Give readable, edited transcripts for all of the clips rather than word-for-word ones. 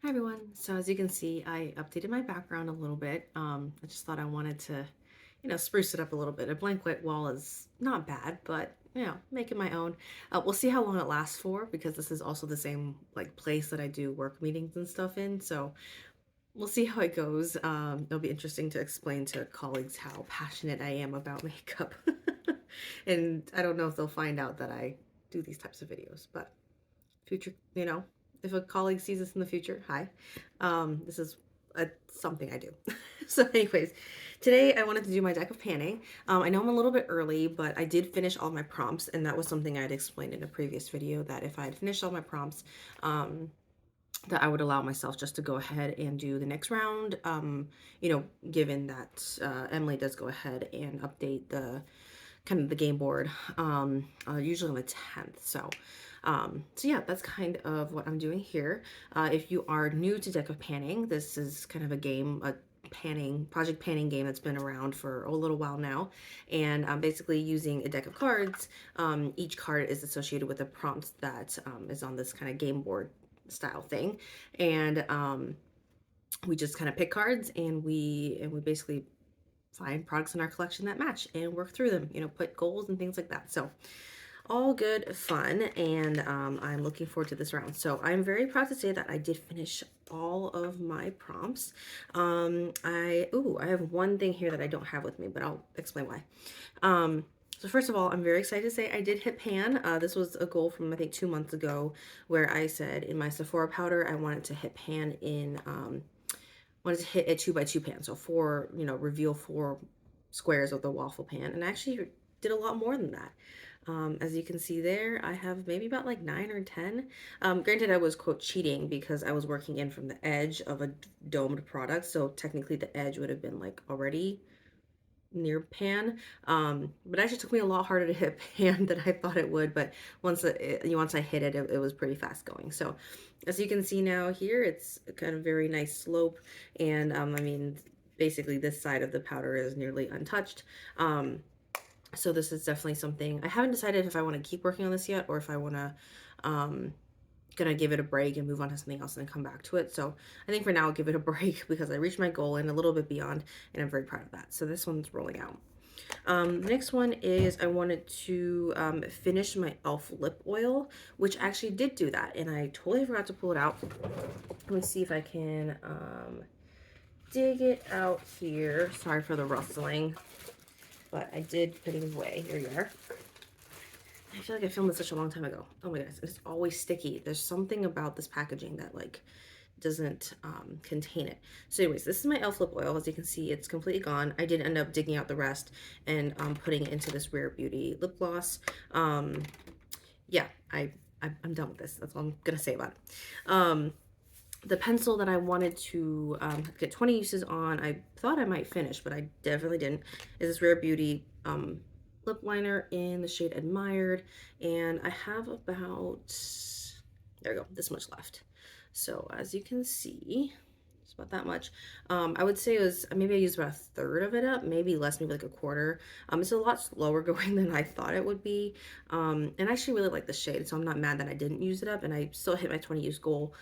Hi everyone. So as you can see, I updated my background a little bit. I just thought I wanted to, spruce it up a little bit. A blank white wall is not bad, but make it my own. We'll see how long it lasts for because this is also the same like place that I do work meetings and stuff in. So we'll see how it goes. It'll be interesting to explain to colleagues how passionate I am about makeup. And I don't know if they'll find out that I do these types of videos, but future, if a colleague sees this in the future, hi. This is something I do. So, anyways, today I wanted to do my deck of panning. I know I'm a little bit early, but I did finish all my prompts, and that was something I had explained in a previous video that if I had finished all my prompts, that I would allow myself just to go ahead and do the next round. Given that Emily does go ahead and update the kind of the game board, usually on the 10th. So yeah, that's kind of what I'm doing here. If you are new to Deck of Panning, this is kind of a game, a project panning game that's been around for a little while now. And basically using a deck of cards, each card is associated with a prompt that is on this kind of game board style thing. And we just kind of pick cards and we basically find products in our collection that match and work through them, put goals and things like that. So all good fun, and I'm looking forward to this round. So I'm very proud to say that I did finish all of my prompts. I have one thing here that I don't have with me, but I'll explain why. So first of all, I'm very excited to say I did hit pan. This was a goal from I think 2 months ago, where I said in my Sephora powder I wanted to hit pan in wanted to hit a 2x2 pan, so reveal 4 squares of the waffle pan, and I actually did a lot more than that. As you can see there, I have maybe about like 9 or 10. Granted, I was quote cheating because I was working in from the edge of a domed product, so technically the edge would have been like already near pan. But it actually took me a lot harder to hit pan than I thought it would. But once I hit it, it was pretty fast going. So as you can see now here, it's kind of very nice slope. And I mean, basically this side of the powder is nearly untouched. So this is definitely something I haven't decided if I want to keep working on this yet or if I want to gonna give it a break and move on to something else and then come back to it. So I think for now I'll give it a break because I reached my goal and a little bit beyond, and I'm very proud of that. So this one's rolling out. The next one is I wanted to finish my e.l.f. lip oil, which I actually did do that, and I totally forgot to pull it out. Let me see if I can dig it out here. Sorry for the rustling, but I did put it away. Here you are. I feel like I filmed this such a long time ago. Oh my goodness, it's always sticky. There's something about this packaging that like doesn't contain it. So anyways, this is my e.l.f. lip oil. As you can see, it's completely gone. I did end up digging out the rest and putting it into this Rare Beauty lip gloss. Yeah, I'm done with this. That's all I'm gonna say about it. The pencil that I wanted to get 20 uses on, I thought I might finish, but I definitely didn't, is this Rare Beauty lip liner in the shade Admired, and I have about, there we go, this much left. So as you can see, it's about that much. I would say it was, maybe I used about a third of it up, maybe less, maybe like a quarter. It's a lot slower going than I thought it would be. And I actually really like the shade, so I'm not mad that I didn't use it up, and I still hit my 20 use goal.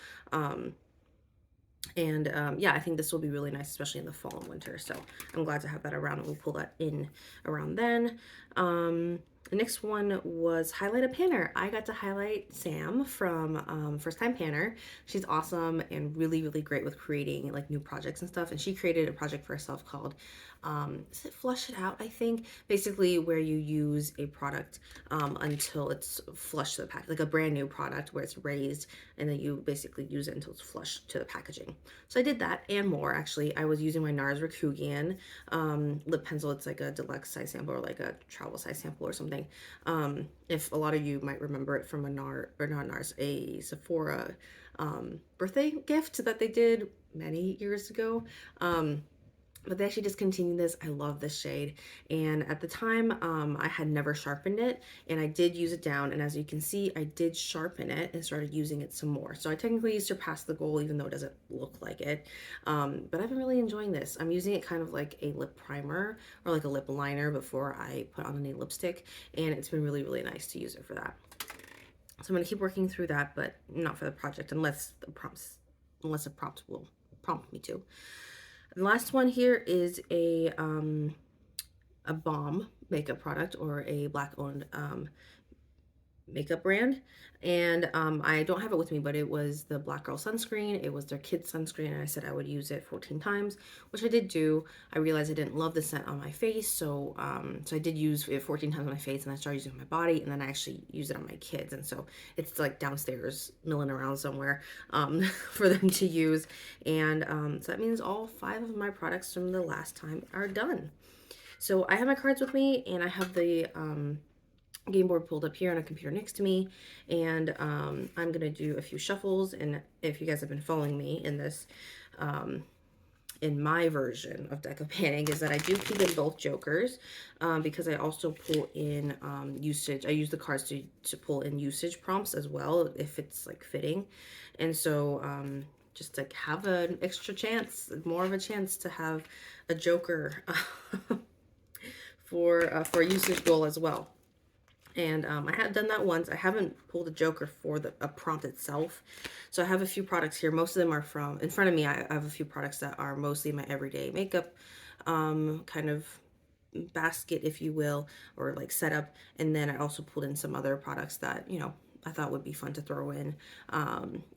Yeah, I think this will be really nice, especially in the fall and winter. So I'm glad to have that around, and we'll pull that in around then. The next one was highlight a panner. I got to highlight Sam from First Time Panner. She's awesome and really, really great with creating like new projects and stuff. And she created a project for herself called, is it Flush It Out, I think? Basically where you use a product until it's flush to the pack, like a brand new product where it's raised, and then you basically use it until it's flush to the packaging. So I did that and more. Actually, I was using my NARS Rikugian lip pencil. It's like a deluxe size sample or like a travel size sample or something. If a lot of you might remember it from a NARS, or not NARS, a Sephora birthday gift that they did many years ago. But they actually discontinued this. I love this shade. And at the time, I had never sharpened it, and I did use it down. And as you can see, I did sharpen it and started using it some more. So I technically surpassed the goal, even though it doesn't look like it. But I've been really enjoying this. I'm using it kind of like a lip primer or like a lip liner before I put on any lipstick. And it's been really, really nice to use it for that. So I'm gonna keep working through that, but not for the project unless the prompts unless a prompt will prompt me to. The last one here is a Balm makeup product, or a black owned makeup brand. And I don't have it with me, but it was the Black Girl sunscreen. It was their kids sunscreen, and I said I would use it 14 times, which I did do. I realized I didn't love the scent on my face, so I did use it 14 times on my face, and I started using it on my body, and then I actually used it on my kids. And so it's like downstairs milling around somewhere for them to use. And so that means all 5 of my products from the last time are done. So I have my cards with me, and I have the game board pulled up here on a computer next to me, and I'm gonna do a few shuffles. And if you guys have been following me in this, in my version of deck of panic, is that I do keep in both jokers, because I also pull in usage. I use the cards to pull in usage prompts as well, if it's like fitting. And so just like have an extra chance, more of a chance to have a joker for a usage goal as well. And I have done that once. I haven't pulled a joker for a prompt itself. So I have a few products here. Most of them are from, in front of me, I have a few products that are mostly my everyday makeup kind of basket, if you will, or like setup. And then I also pulled in some other products that, you know, I thought would be fun to throw in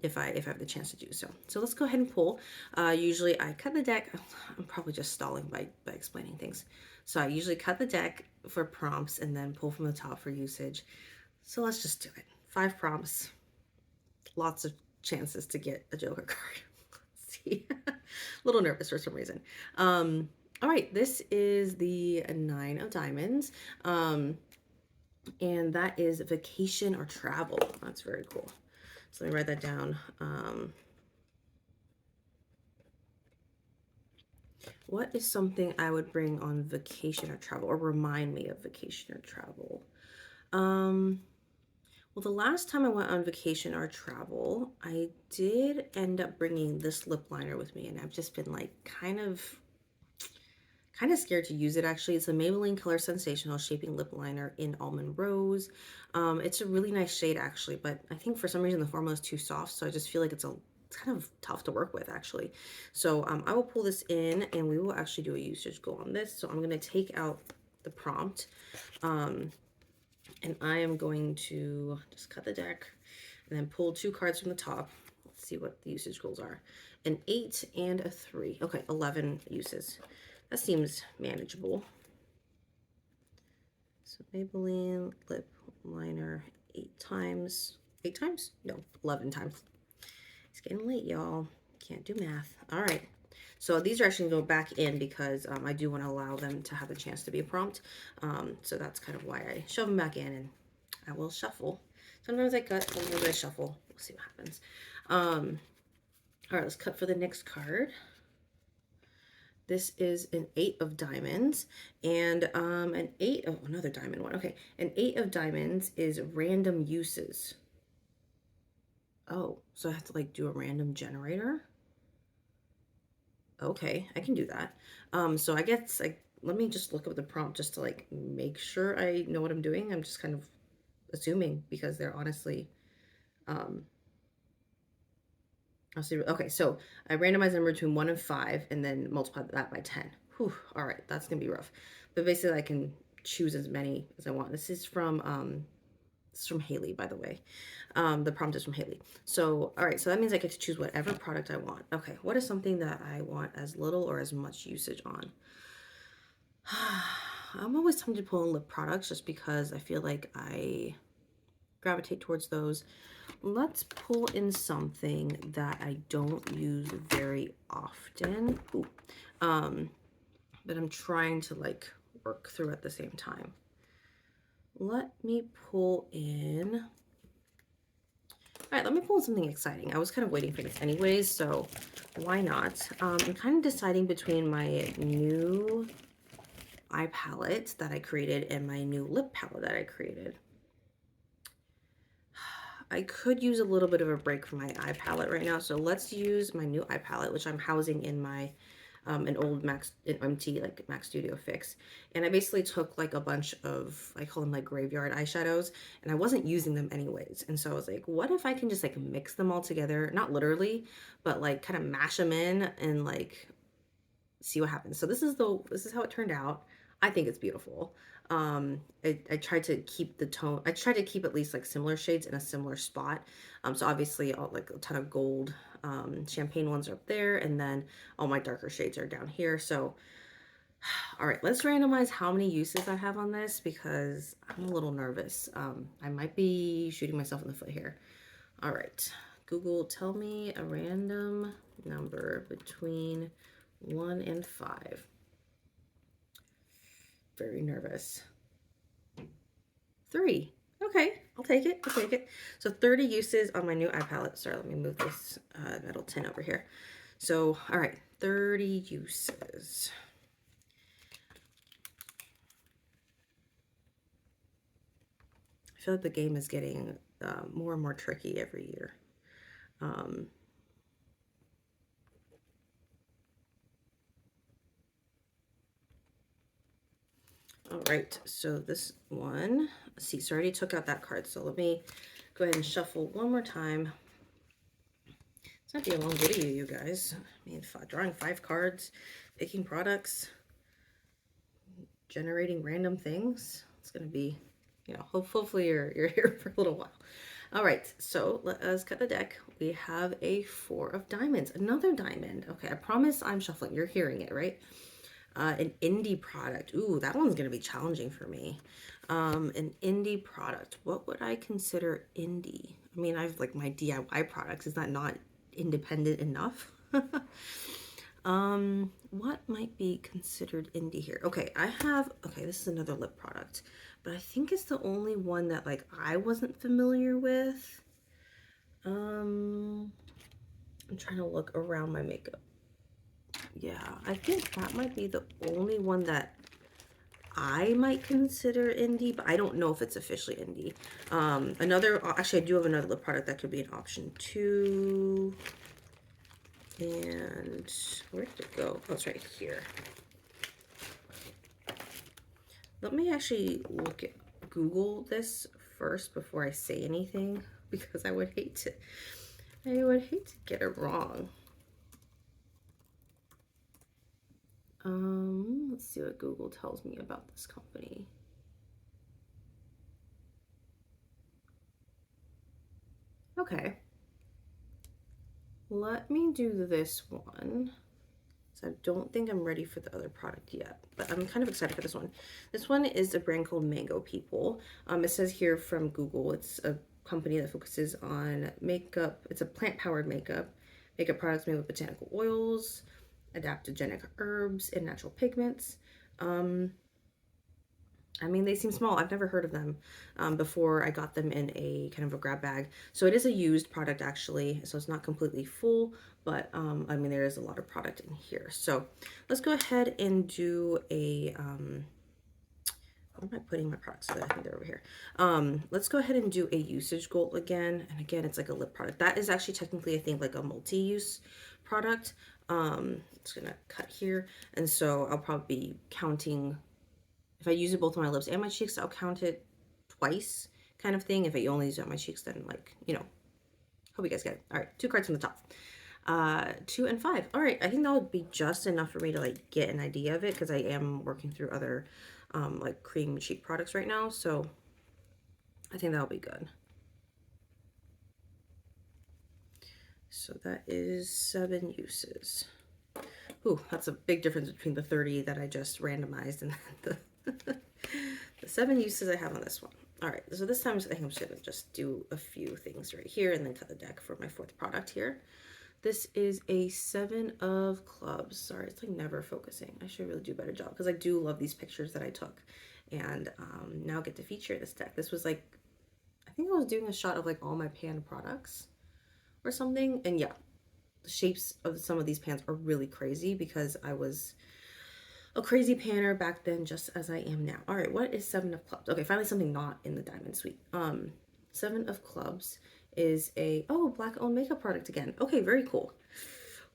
if I have the chance to do so. So let's go ahead and pull. Usually I cut the deck. I'm probably just stalling by explaining things. So I usually cut the deck for prompts and then pull from the top for usage. So let's just do it. 5 prompts, lots of chances to get a joker card. Let's see. A little nervous for some reason. All right, this is the 9 of diamonds. And that is vacation or travel. That's very cool. So let me write that down. What is something I would bring on vacation or travel, or remind me of vacation or travel? Well, the last time I went on vacation or travel, I did end up bringing this lip liner with me, and I've just been like kind of scared to use it. Actually, it's a Maybelline Color Sensational Shaping Lip Liner in Almond Rose. It's a really nice shade actually, but I think for some reason the formula is too soft, so I just feel like it's kind of tough to work with actually. So I will pull this in, and we will actually do a usage goal on this. So I'm going to take out the prompt, and I am going to just cut the deck and then pull 2 cards from the top. Let's see what the usage goals are. An 8 and a 3. Okay, 11 uses. That seems manageable. So Maybelline lip liner 8 times. 8 times? No, 11 times. It's getting late, y'all. Can't do math. All right. So these are actually going to go back in because I do want to allow them to have a chance to be a prompt. So that's kind of why I shove them back in, and I will shuffle. Sometimes I cut, sometimes I shuffle. We'll see what happens. All right, let's cut for the next card. This is an 8 of diamonds, and an 8 of another diamond one. Okay, an 8 of diamonds is random uses. Oh, so I have to like do a random generator? Okay, I can do that. So I guess like let me just look up the prompt just to like make sure I know what I'm doing. I'm just kind of assuming because they're honestly I'll see. Okay, so I randomized the number between 1 and 5 and then multiply that by 10. Whew, all right, that's gonna be rough. But basically I can choose as many as I want. This is from Haley, by the way. The prompt is from Haley. So, all right, so that means I get to choose whatever product I want. Okay, what is something that I want as little or as much usage on? I'm always tempted to pull in lip products just because I feel like I gravitate towards those. Let's pull in something that I don't use very often. Ooh. But I'm trying to like work through at the same time. Let me pull in. All right, let me pull in something exciting. I was kind of waiting for this anyways, so why not? I'm kind of deciding between my new eye palette that I created and my new lip palette that I created. I could use a little bit of a break from my eye palette right now, so let's use my new eye palette, which I'm housing in my an old an MT, like Mac Studio Fix. And I basically took like a bunch of, I call them like graveyard eyeshadows, and I wasn't using them anyways. And so I was like, what if I can just like mix them all together? Not literally, but like kind of mash them in and like see what happens. So this is how it turned out. I think it's beautiful. I tried to keep the tone. I tried to keep at least like similar shades in a similar spot. So obviously all like a ton of gold, champagne ones are up there, and then all my darker shades are down here. So all right, let's randomize how many uses I have on this because I'm a little nervous. I might be shooting myself in the foot here. All right, Google, tell me a random number between 1 and 5. Very nervous. 3. Okay, I'll take it. I'll take it. So 30 uses on my new eye palette. Sorry, let me move this metal tin over here. So, all right, 30 uses. I feel like the game is getting more and more tricky every year. All right, so this one, let's see, so I already took out that card. So let me go ahead and shuffle one more time. It's not be a long video, you guys. I mean, drawing 5 cards, picking products, generating random things. It's going to be, you know, hopefully you're here for a little while. All right, so let us cut the deck. We have a 4 of diamonds, another diamond. Okay, I promise I'm shuffling. You're hearing it, right? An indie product. Ooh, that one's going to be challenging for me. An indie product. What would I consider indie? I mean, I've like my DIY products. Is that not independent enough? What might be considered indie here? Okay, okay, this is another lip product, but I think it's the only one that like I wasn't familiar with. I'm trying to look around my makeup. Yeah, I think that might be the only one that I might consider indie, but I don't know if it's officially indie. Actually, I do have another lip product that could be an option too. And where did it go? Oh, it's right here. Let me actually Google this first before I say anything because I would hate to get it wrong. Let's see what Google tells me about this company. Okay. Let me do this one. So I don't think I'm ready for the other product yet, but I'm kind of excited for this one. This one is a brand called Mango People. It says here from Google, it's a company that focuses on makeup. It's a plant-powered makeup products made with botanical oils, adaptogenic herbs, and natural pigments. I mean, they seem small. I've never heard of them before I got them in a kind of a grab bag. So it is a used product actually. So it's not completely full, but I mean, there is a lot of product in here. So let's go ahead and do a, where am I putting my products? I think they're over here. Let's go ahead and do a usage goal again. And again, it's like a lip product. That is actually technically, I think, like a multi-use product. It's gonna cut here. And so I'll probably be counting. If I use it both on my lips and my cheeks, I'll count it twice kind of thing. If I only use it on my cheeks, then like, you know, hope you guys get it. All right, 2 cards from the top. 2 and 5. All right, I think that would be just enough for me to like get an idea of it because I am working through other like cream cheek products right now. So I think that'll be good. So that is 7 uses. Ooh, that's a big difference between the 30 that I just randomized and the 7 uses I have on this one. All right, so this time I think I'm just gonna just do a few things right here and then cut the deck for my 4th product here. This is a 7 of clubs. Sorry, it's like never focusing. I should really do a better job because I do love these pictures that I took and now get to feature this deck. This was like, I think I was doing a shot of like all my pan products or something. And yeah, the shapes of some of these pans are really crazy because I was a crazy panner back then, just as I am now. All right, what is 7 of clubs? Okay, finally something not in the diamond suite. 7 of clubs is a, oh, black owned makeup product again. Okay, very cool.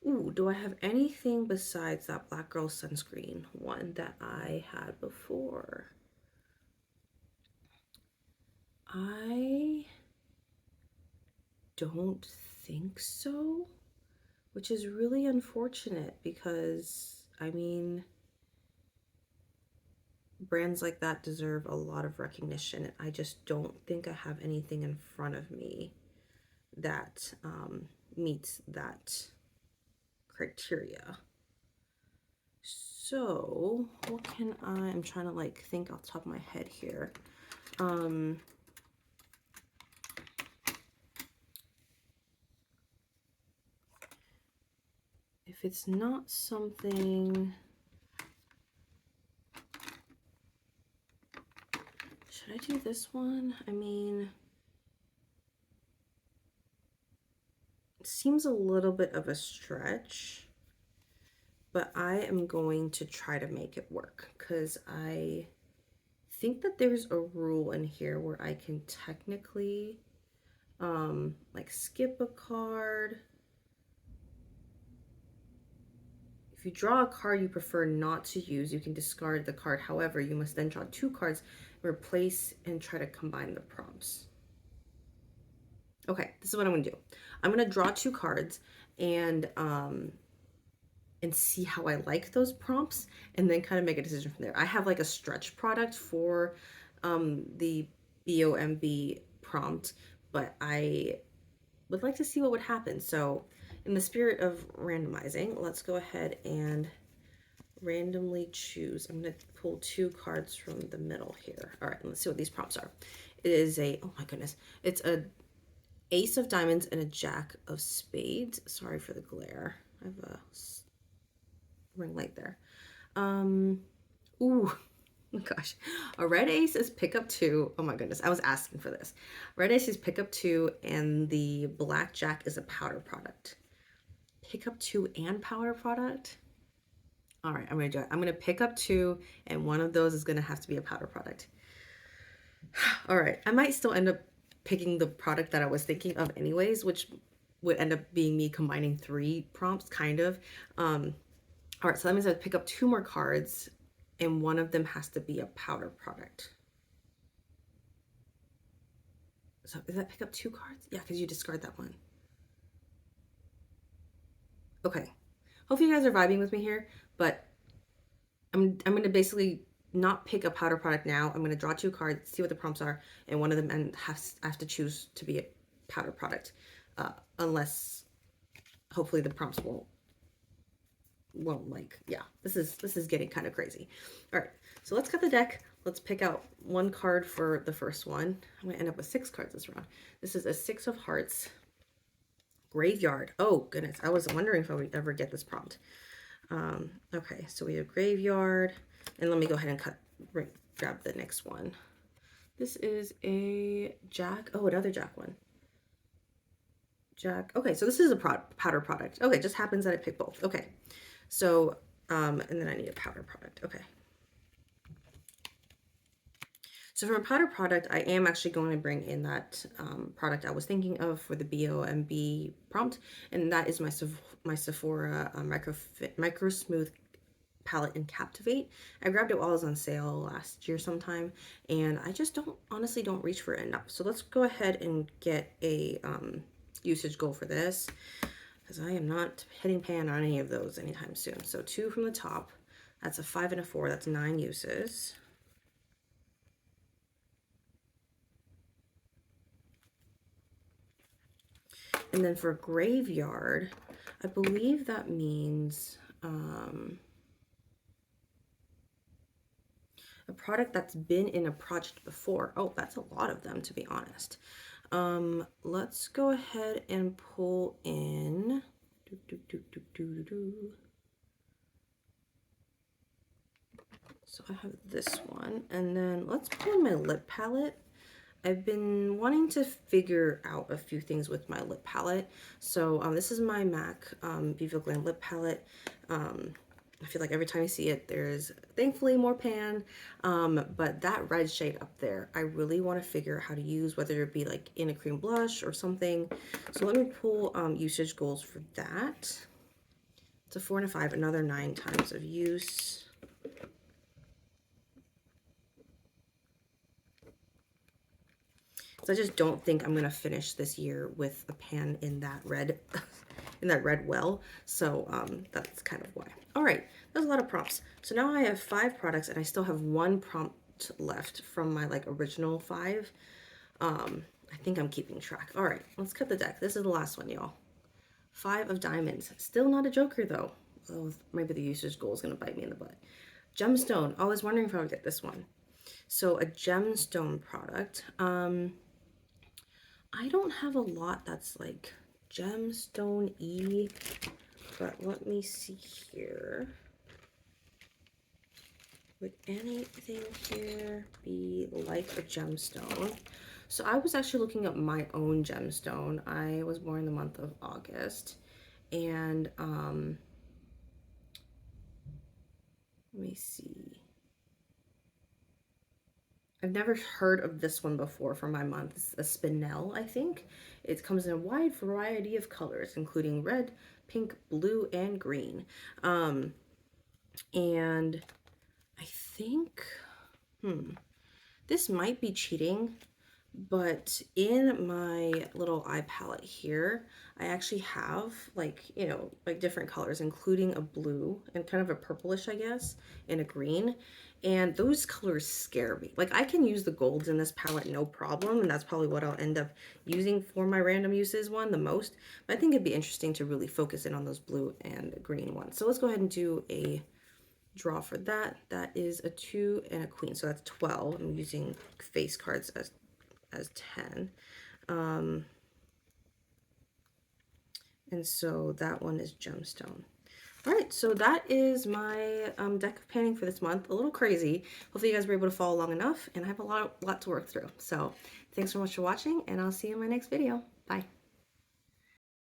Ooh, do I have anything besides that Black Girl Sunscreen one that I had before? I don't think so, which is really unfortunate because, I mean, brands like that deserve a lot of recognition. I just don't think I have anything in front of me that meets that criteria. So what can I'm trying to like think off the top of my head here. If it's not something, should I do this one? I mean, it seems a little bit of a stretch, but I am going to try to make it work because I think that there's a rule in here where I can technically like skip a card. If you draw a card you prefer not to use, you can discard the card. However, you must then draw 2 cards, replace, and try to combine the prompts. Okay, this is what I'm gonna do. I'm gonna draw 2 cards and see how I like those prompts, and then kind of make a decision from there. I have like a stretch product for the BOMB prompt, but I would like to see what would happen. So in the spirit of randomizing, let's go ahead and randomly choose. I'm going to pull 2 cards from the middle here. All right, let's see what these prompts are. It is a, oh my goodness, it's a Ace of Diamonds and a Jack of Spades. Sorry for the glare. I have a ring light there. Ooh, oh gosh. A red ace is pick up 2. Oh my goodness, I was asking for this. Red ace is pick up 2, and the black jack is a powder product. Pick up 2 and powder product? All right, I'm gonna do it. I'm gonna pick up 2, and one of those is gonna have to be a powder product. All right, I might still end up picking the product that I was thinking of anyways, which would end up being me combining 3 prompts, kind of. All right, so that means I have to pick up 2 more cards, and one of them has to be a powder product. So is that pick up 2 cards? Yeah, because you discard that one. Okay. Hopefully you guys are vibing with me here, but I'm gonna basically not pick a powder product now. I'm gonna draw 2 cards, see what the prompts are, and one of them I have to choose to be a powder product, unless hopefully the prompts won't like, yeah, this is getting kind of crazy. All right, so let's cut the deck. Let's pick out 1 card for the first one. I'm gonna end up with 6 cards this round. This is a 6 of Hearts. Graveyard. Oh goodness, I was wondering if I would ever get this prompt. Okay, so we have Graveyard, and let me go ahead and grab the next one. This is a Jack. Oh, another Jack one. Jack. Okay, so this is a powder product. Okay, just happens that I picked both. Okay, so and then I need a powder product. Okay. So for a powder product, I am actually going to bring in that product I was thinking of for the BOMB prompt, and that is my Sephora Micro Smooth palette in Captivate. I grabbed it while it was on sale last year sometime, and I just honestly don't reach for it enough. So let's go ahead and get a usage goal for this, because I am not hitting pan on any of those anytime soon. So 2 from the top, that's a 5 and a 4, that's 9 uses. And then for Graveyard, I believe that means a product that's been in a project before. Oh, that's a lot of them, to be honest. Let's go ahead and pull in. So I have this one, and then let's pull in my lip palette. I've been wanting to figure out a few things with my lip palette. So this is my MAC Viva Glam lip palette. I feel like every time I see it, there's thankfully more pan, but that red shade up there, I really want to figure out how to use, whether it be like in a cream blush or something. So let me pull usage goals for that. It's a 4 and a 5, another 9 times of use. So I just don't think I'm going to finish this year with a pan in that red in that red well. So that's kind of why. All right, that's a lot of prompts. So now I have 5 products and I still have 1 prompt left from my like original 5. I think I'm keeping track. All right, let's cut the deck. This is the last one, y'all. 5 of diamonds. Still not a joker though. Oh, maybe the user's goal is going to bite me in the butt. Gemstone. I was wondering if I would get this one. So a gemstone product. I don't have a lot that's like gemstone-y, but let me see here. Would anything here be like a gemstone? So I was actually looking up my own gemstone. I was born in the month of August, and let me see. I've never heard of this one before for my month. It's a spinel, I think. It comes in a wide variety of colors, including red, pink, blue, and green. And I think, this might be cheating, but in my little eye palette here, I actually have like, you know, like different colors, including a blue and kind of a purplish, I guess, and a green. And those colors scare me. Like I can use the golds in this palette no problem, and that's probably what I'll end up using for my random uses one the most. But I think it'd be interesting to really focus in on those blue and green ones. So let's go ahead and do a draw for that. That is a 2 and a queen, so that's 12. I'm using face cards as 10. And so that one is gemstone. All right, so that is my deck of panning for this month. A little crazy. Hopefully you guys were able to follow along enough, and I have a lot to work through. So thanks so much for watching, and I'll see you in my next video. Bye.